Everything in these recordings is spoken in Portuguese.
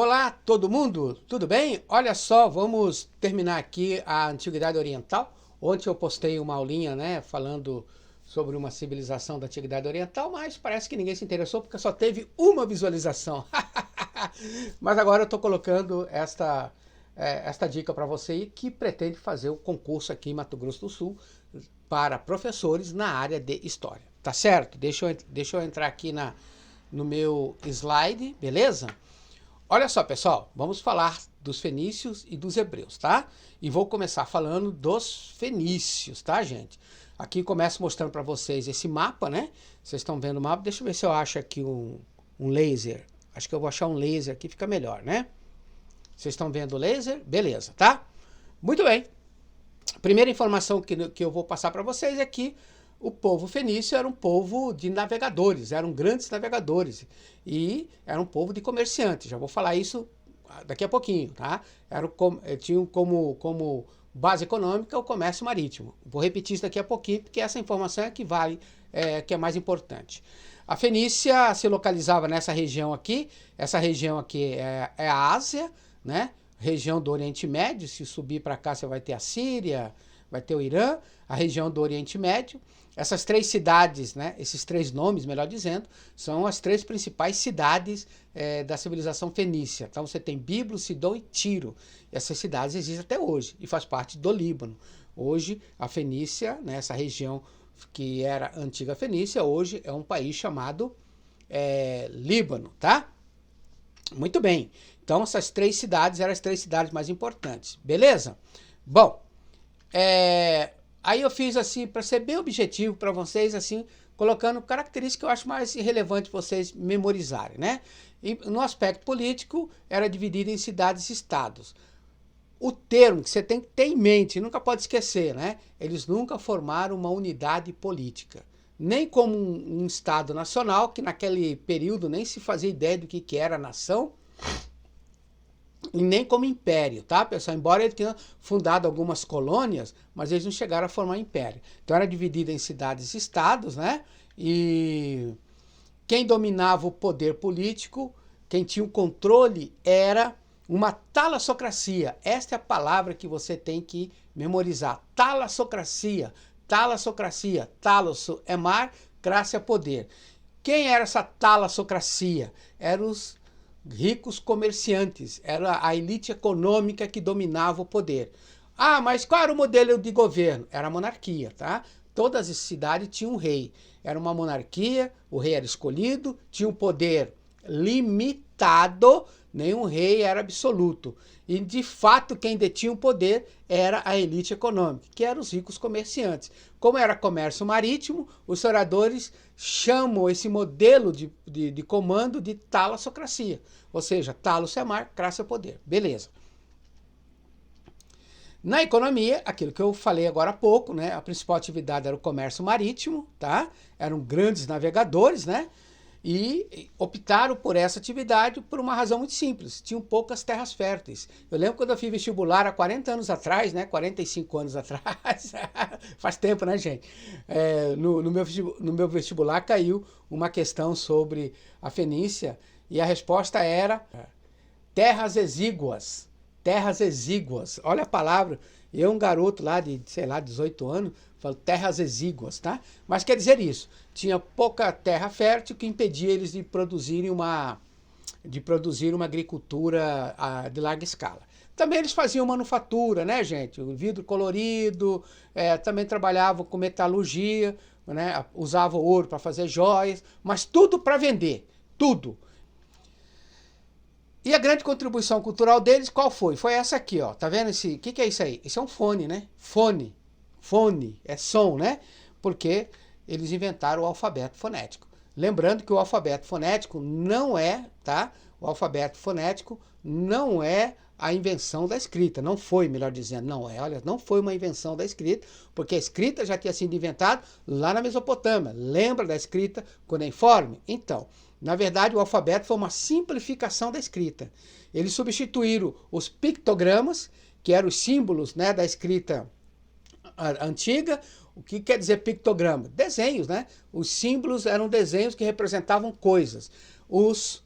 Olá, todo mundo, tudo bem? Olha só, vamos terminar aqui a Antiguidade Oriental. Ontem eu postei uma aulinha, né, falando sobre uma civilização da Antiguidade Oriental, mas parece que ninguém se interessou porque só teve uma visualização. Mas agora eu estou colocando esta dica para você que pretende fazer o concurso aqui em Mato Grosso do Sul para professores na área de História. Tá certo? Deixa eu entrar aqui no meu slide, beleza? Olha só, pessoal, vamos falar dos fenícios e dos hebreus, tá? E vou começar falando dos fenícios, tá, gente? Aqui começo mostrando para vocês esse mapa, né? Vocês estão vendo o mapa? Deixa eu ver se eu acho aqui um laser. Acho que eu vou achar um laser aqui, fica melhor, né? Vocês estão vendo o laser? Beleza, tá? Muito bem. Primeira informação que eu vou passar para vocês é que o povo fenício era um povo de navegadores, eram grandes navegadores e era um povo de comerciantes. Já vou falar isso daqui a pouquinho, tá? Tinham como base econômica o comércio marítimo. Vou repetir isso daqui a pouquinho porque essa informação é que vale, que é mais importante. A Fenícia se localizava nessa região aqui. Essa região aqui é a Ásia, né? Região do Oriente Médio. Se subir para cá você vai ter a Síria, vai ter o Irã, a região do Oriente Médio. Essas três cidades, né, esses três nomes, melhor dizendo, são as três principais cidades da civilização fenícia. Então você tem Biblos, Sidom e Tiro. Essas cidades existem até hoje e faz parte do Líbano. Hoje a Fenícia, né, essa região que era a antiga Fenícia, hoje é um país chamado Líbano, tá? Muito bem. Então essas três cidades eram as três cidades mais importantes. Beleza? Bom, aí eu fiz assim, para ser bem objetivo para vocês, assim, colocando características que eu acho mais relevante vocês memorizarem, né? E no aspecto político, era dividido em cidades e estados. O termo que você tem que ter em mente, nunca pode esquecer, né? Eles nunca formaram uma unidade política. Nem como um estado nacional, que naquele período nem se fazia ideia do que era nação, e nem como império, tá, pessoal? Embora ele tenha fundado algumas colônias, mas eles não chegaram a formar império. Então era dividido em cidades e estados, né? E quem dominava o poder político, quem tinha o controle era uma talassocracia. Esta é a palavra que você tem que memorizar. Talassocracia. Talassocracia. Talasso é mar, cracia é poder. Quem era essa talassocracia? Eram os ricos comerciantes, era a elite econômica que dominava o poder. Ah, mas qual era o modelo de governo? Era a monarquia, tá? Todas as cidades tinham um rei. Era uma monarquia, o rei era escolhido, tinha um poder limitado, nenhum rei era absoluto. E, de fato, quem detinha o poder era a elite econômica, que eram os ricos comerciantes. Como era comércio marítimo, os historiadores chamam esse modelo de comando de talassocracia. Ou seja, talos é mar, cracia é poder. Beleza. Na economia, aquilo que eu falei agora há pouco, né? A principal atividade era o comércio marítimo, tá? Eram grandes navegadores, né? E optaram por essa atividade por uma razão muito simples. Tinham poucas terras férteis. Eu lembro quando eu fiz vestibular há 40 anos atrás, né? 45 anos atrás. Faz tempo, né, gente? No meu vestibular caiu uma questão sobre a Fenícia e a resposta era terras exíguas. Terras exíguas. Olha a palavra. Eu, um garoto lá de, sei lá, 18 anos, falo terras exíguas, tá? Mas quer dizer isso. Tinha pouca terra fértil que impedia eles de produzir uma agricultura de larga escala. Também eles faziam manufatura, né, gente? O vidro colorido, também trabalhavam com metalurgia, né? Usavam ouro para fazer joias, mas tudo para vender. Tudo. E a grande contribuição cultural deles, qual foi? Foi essa aqui, ó. Tá vendo esse? O que é isso aí? Isso é um fone, né? Fone. Fone é som, né? Porque eles inventaram o alfabeto fonético. Lembrando que o alfabeto fonético não é, tá? O alfabeto fonético não é a invenção da escrita. Não foi, melhor dizendo, não é. Olha, não foi uma invenção da escrita, porque a escrita já tinha sido inventada lá na Mesopotâmia. Lembra da escrita cuneiforme? Então, na verdade, o alfabeto foi uma simplificação da escrita. Eles substituíram os pictogramas, que eram os símbolos, né, da escrita antiga. O que quer dizer pictograma? Desenhos, né? Os símbolos eram desenhos que representavam coisas. Os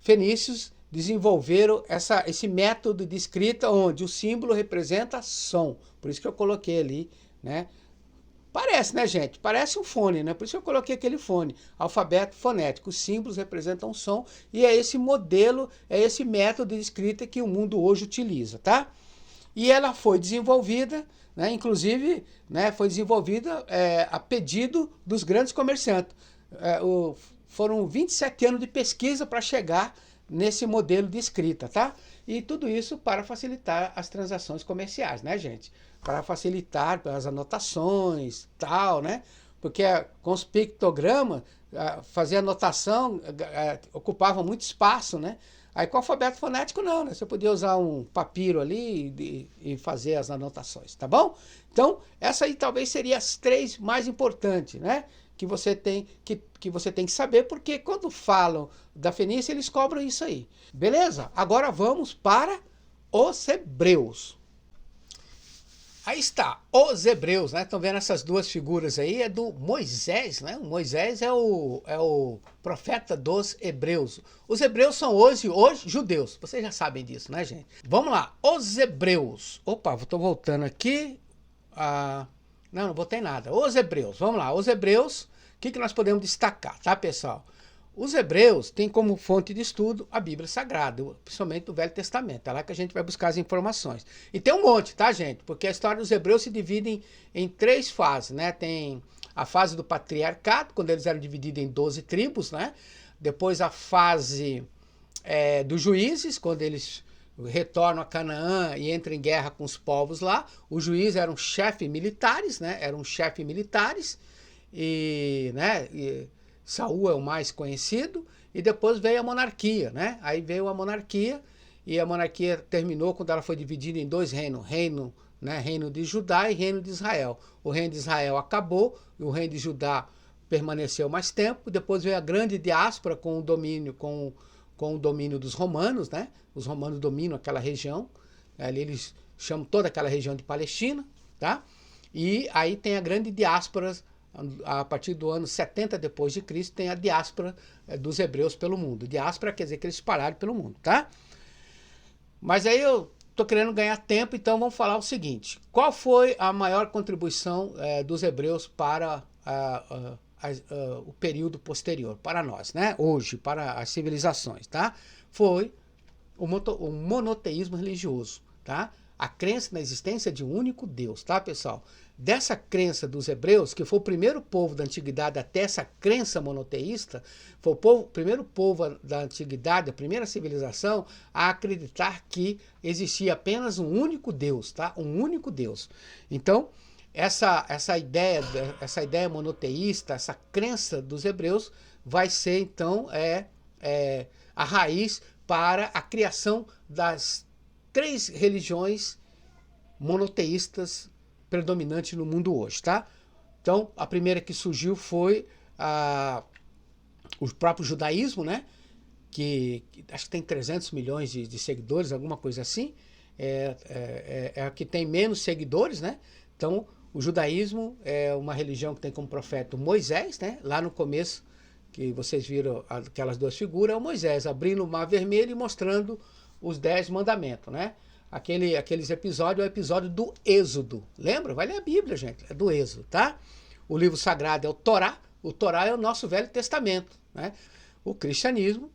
fenícios desenvolveram esse método de escrita onde o símbolo representa som. Por isso que eu coloquei ali, né? Parece, né, gente? Parece um fone, né? Por isso que eu coloquei aquele fone. Alfabeto fonético. Os símbolos representam som e é esse modelo, é esse método de escrita que o mundo hoje utiliza, tá? E ela foi desenvolvida, né, inclusive, né, foi desenvolvida a pedido dos grandes comerciantes. Foram 27 anos de pesquisa para chegar nesse modelo de escrita, tá? E tudo isso para facilitar as transações comerciais, né, gente? Para facilitar as anotações, tal, né? Porque com os pictogramas, fazer anotação ocupava muito espaço, né? Aí com o alfabeto fonético não, né? Você podia usar um papiro ali e fazer as anotações, tá bom? Então, essa aí talvez seria as 3 mais importantes, né? Que você tem que saber, porque quando falam da Fenícia, eles cobram isso aí. Beleza? Agora vamos para os hebreus. Aí está, os hebreus, né? Estão vendo essas 2 figuras aí? É do Moisés, né? O Moisés é o profeta dos hebreus. Os hebreus são hoje judeus. Vocês já sabem disso, né, gente? Vamos lá, os hebreus. Opa, estou voltando aqui. Não botei nada. Os hebreus, vamos lá. Os hebreus, o que nós podemos destacar, tá, pessoal? Os hebreus têm como fonte de estudo a Bíblia Sagrada, principalmente do Velho Testamento. É lá que a gente vai buscar as informações. E tem um monte, tá, gente? Porque a história dos hebreus se divide em 3 fases, né? Tem a fase do patriarcado, quando eles eram divididos em 12 tribos, né? Depois a fase dos juízes, quando eles retornam a Canaã e entram em guerra com os povos lá. Os juízes eram chefes militares, né? E Saul é o mais conhecido, e depois veio a monarquia, né? Aí veio a monarquia, e a monarquia terminou quando ela foi dividida em 2 reinos, reino de Judá e reino de Israel. O reino de Israel acabou, e o reino de Judá permaneceu mais tempo, depois veio a grande diáspora com o domínio dos romanos, né? Os romanos dominam aquela região, ali eles chamam toda aquela região de Palestina, tá? E aí tem a grande diáspora. A partir do ano 70 depois de Cristo, tem a diáspora dos hebreus pelo mundo. Diáspora quer dizer que eles espalharam pelo mundo, tá? Mas aí eu tô querendo ganhar tempo, então vamos falar o seguinte. Qual foi a maior contribuição dos hebreus para o período posterior, para nós, né? Hoje, para as civilizações, tá? Foi o monoteísmo religioso, tá? A crença na existência de um único Deus, tá, pessoal? Dessa crença dos hebreus, que foi o primeiro povo da antiguidade até essa crença monoteísta, foi o primeiro povo da antiguidade, a primeira civilização a acreditar que existia apenas um único Deus, tá? Um único Deus. Então, essa ideia monoteísta, essa crença dos hebreus vai ser, então, a raiz para a criação das 3 religiões monoteístas predominantes no mundo hoje, tá? Então, a primeira que surgiu foi o próprio judaísmo, né? Que acho que tem 300 milhões de seguidores, alguma coisa assim. É a que tem menos seguidores, né? Então, o judaísmo é uma religião que tem como profeta o Moisés, né? Lá no começo, que vocês viram aquelas 2 figuras, é o Moisés abrindo o Mar Vermelho e mostrando os 10 mandamentos, né? Aqueles episódios é o episódio do Êxodo. Lembra? Vai ler a Bíblia, gente. É do Êxodo, tá? O livro sagrado é o Torá. O Torá é o nosso Velho Testamento, né? O cristianismo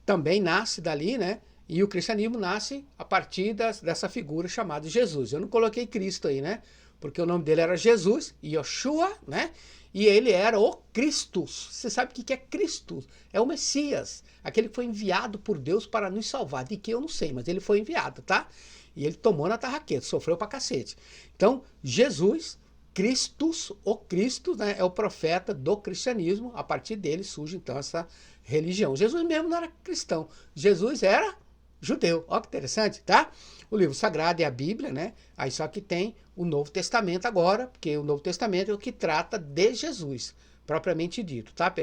também nasce dali, né? E o cristianismo nasce a partir dessa figura chamada Jesus. Eu não coloquei Cristo aí, né? Porque o nome dele era Jesus, Yoshua, né? E ele era o Cristo. Você sabe o que é Cristo? É o Messias. Aquele que foi enviado por Deus para nos salvar. De que eu não sei, mas ele foi enviado, tá? E ele tomou na tarraqueta, sofreu pra cacete. Então, Jesus, Christus, o Cristo, né, é o profeta do cristianismo. A partir dele surge, então, essa religião. Jesus mesmo não era cristão. Jesus era judeu. Olha que interessante, tá? O livro sagrado é a Bíblia, né? Aí só que tem o Novo Testamento agora, porque o Novo Testamento é o que trata de Jesus, propriamente dito, tá?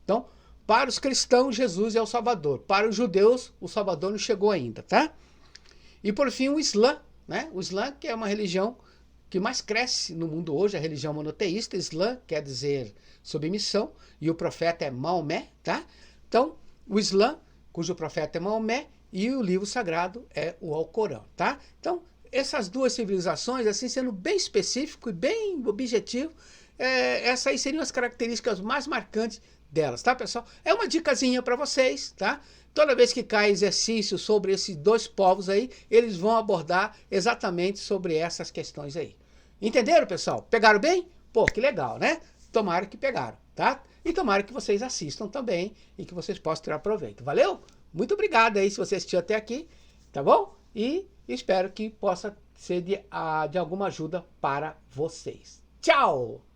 Então, para os cristãos, Jesus é o Salvador. Para os judeus, o Salvador não chegou ainda, tá? E por fim o Islã, né? O Islã, que é uma religião que mais cresce no mundo hoje, a religião monoteísta. Islã quer dizer submissão, e o profeta é Maomé, tá? Então, o Islã cujo profeta é Maomé, e o livro sagrado é o Alcorão, tá? Então, essas duas civilizações, assim, sendo bem específico e bem objetivo, essas aí seriam as características mais marcantes delas, tá, pessoal? É uma dicasinha para vocês, tá? Toda vez que cai exercício sobre esses dois povos aí, eles vão abordar exatamente sobre essas questões aí. Entenderam, pessoal? Pegaram bem? Pô, que legal, né? Tomara que pegaram, tá? E tomara que vocês assistam também e que vocês possam tirar proveito. Valeu? Muito obrigado aí se você assistiu até aqui, tá bom? E espero que possa ser de alguma ajuda para vocês. Tchau!